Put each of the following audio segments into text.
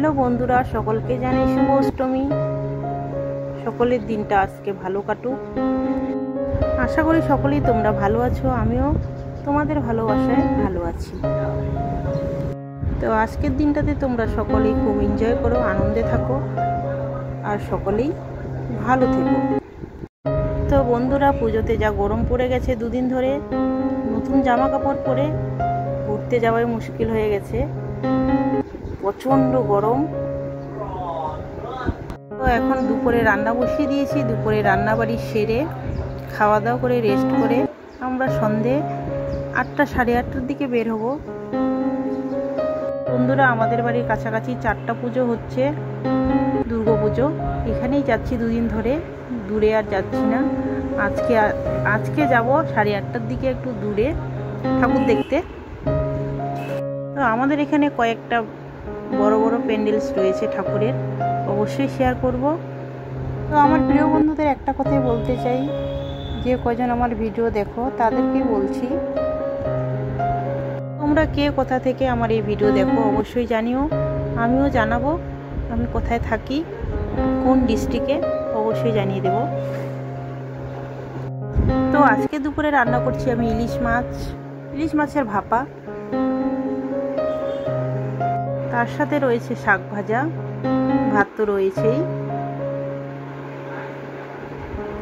Hello বন্ধুরা, সকলকে জানাই শুভ অষ্টমী। সকলের দিনটা আজকে ভালো কাটুক। আশা করি সকলেই তোমরা ভালো আছো, আমিও তোমাদের ভালোবাসায় ভালো আছি। তো আজকের দিনটাতে তোমরা সকলেই খুব এনজয় করো, আনন্দে থাকো আর সকলেই ভালো থেকো। তো বন্ধুরা, পুজোতে যা গরম পড়ে গেছে দুদিন ধরে, নতুন জামা কাপড় পরে ঘুরতে যাওয়াই মুশকিল হয়ে গেছে, প্রচণ্ড গরম। তো এখন দুপুরে রান্না বসিয়ে দিয়েছি। দুপুরে রান্না বাড়ি সেরে খাওয়া দাওয়া করে রেস্ট করে আমরা সন্ধে 8টা সাড়ে 8টার দিকে বের হব। বন্ধুরা, আমাদের বাড়ির কাছাকাছি 4টা পুজো হচ্ছে, দুর্গা পুজো। এখানেই যাচ্ছি দুদিন ধরে, দূরে আর যাচ্ছি না। আজকে যাব সাড়ে 8টার দিকে একটু দূরে ঠাকুর দেখতে। তো আমাদের এখানে কয়েকটা বড় বড় প্যান্ডেলস রয়েছে ঠাকুরের, অবশ্যই শেয়ার করব। তো আমার প্রিয় বন্ধুদের একটা কথাই বলতে চাই, যে কজন আমার ভিডিও দেখো তাদেরকে বলছি, তোমরা কে কোথা থেকে আমার এই ভিডিও দেখো অবশ্যই জানিও, আমিও জানাবো আমি কোথায় থাকি, কোন ডিস্ট্রিক্টে, অবশ্যই জানিয়ে দেব। তো আজকে দুপুরে রান্না করছি আমি ইলিশ মাছের ভাপা, তার সাথে রয়েছে শাক ভাজা, ভাত তো রয়েছেই।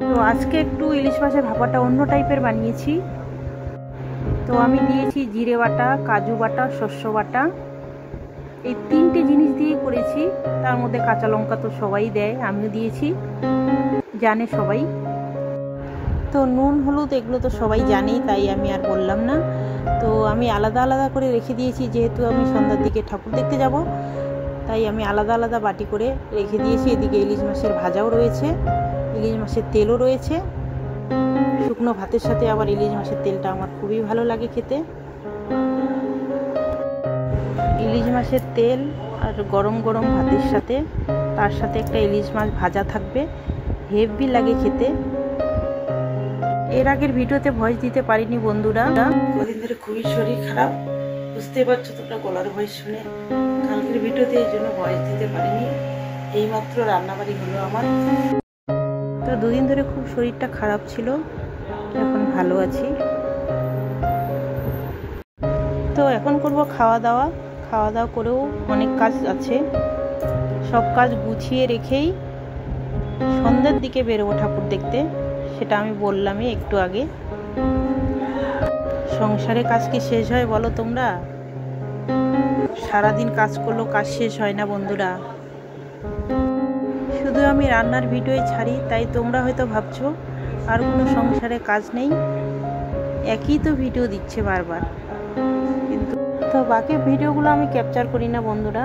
তো আজকে একটু ইলিশ মাছের ভাপাটা অন্য টাইপের বানিয়েছি। তো আমি দিয়েছি জিরে বাটা, কাজু বাটা, শস্য বাটা, এই 3টে জিনিস দিয়ে করেছি। তার মধ্যে কাঁচা লঙ্কা তো সবাই দেয়, আমিও দিয়েছি, জানে সবাই। তো নুন হলুদ এগুলো তো সবাই জানেই, তাই আমি আর বললাম না। তো আমি আলাদা আলাদা করে রেখে দিয়েছি, যেহেতু আমি সন্ধ্যার দিকে ঠাকুর দেখতে যাব, তাই আমি আলাদা আলাদা বাটি করে রেখে দিয়েছি। এদিকে ইলিশ মাছের ভাজাও রয়েছে, ইলিশ মাছের তেলও রয়েছে। শুকনো ভাতের সাথে আবার ইলিশ মাছের তেলটা আমার খুবই ভালো লাগে খেতে। ইলিশ মাছের তেল আর গরম গরম ভাতের সাথে, তার সাথে একটা ইলিশ মাছ ভাজা থাকবে, হেভি লাগে খেতে। এর আগের ভিডিওতে ভয়েস দিতে পারিনি বন্ধুরা, কদিন ধরে খুবই শরীর খারাপ, বুঝতে পারছো তোমরা গলার ভয়েস শুনে। কালকের ভিডিওতে এই জন্য ভয়েস দিতে পারিনি, এইমাত্র রান্নাবাড়ি হলো আমার। তো দুদিন ধরে খুব শরীরটা খারাপ ছিল, এখন ভালো আছি। তো এখন করব খাওয়া দাওয়া করেও অনেক কাজ আছে, সব কাজ গুছিয়ে রেখেই সন্ধ্যের দিকে বেরোবো ঠাকুর দেখতে। সেটা আমি বললামই একটু আগে। সংসারে কাজ কি শেষ হয় বলো তোমরা? সারাদিন কাজ করলেও কাজ শেষ হয় না বন্ধুরা। শুধু আমি রান্নার ভিডিও ছাড়ি, তাই তোমরা হয়তো ভাবছো আর কোনো সংসারে কাজ নেই, একই তো ভিডিও দিচ্ছে বারবার, কিন্তু তো বাকি ভিডিওগুলো আমি ক্যাপচার করি না বন্ধুরা।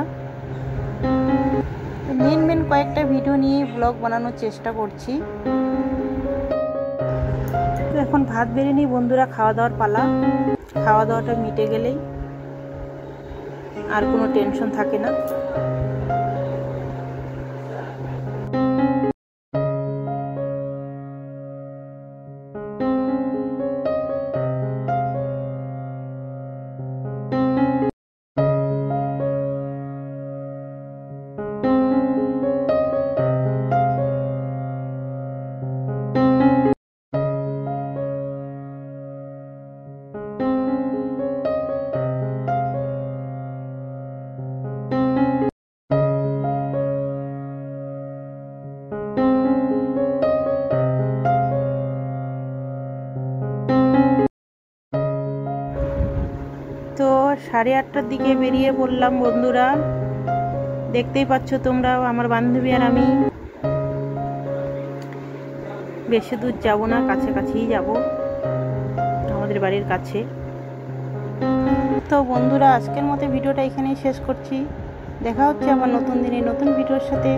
মেন কয়েকটা ভিডিও নিয়ে ব্লগ বানানোর চেষ্টা করছি। এখন ভাত বেড়ে নিই বন্ধুরা, খাওয়া দাওয়ার পালা। খাওয়া দাওয়াটা মিটে গেলেই আর কোনো টেনশন থাকে না। তো 8:30টার দিকে বেরিয়ে পড়লাম বন্ধুরা, দেখতেই পাচ্ছ তোমরা, আমার বান্ধবী আর আমি। বেশি দূর যাব না, কাছাকাছিই যাব, আমাদের বাড়ির কাছে। তো বন্ধুরা, আজকের মতো ভিডিওটা এখানেই শেষ করছি। দেখা হচ্ছে আবার নতুন দিনে নতুন ভিডিওর সাথে।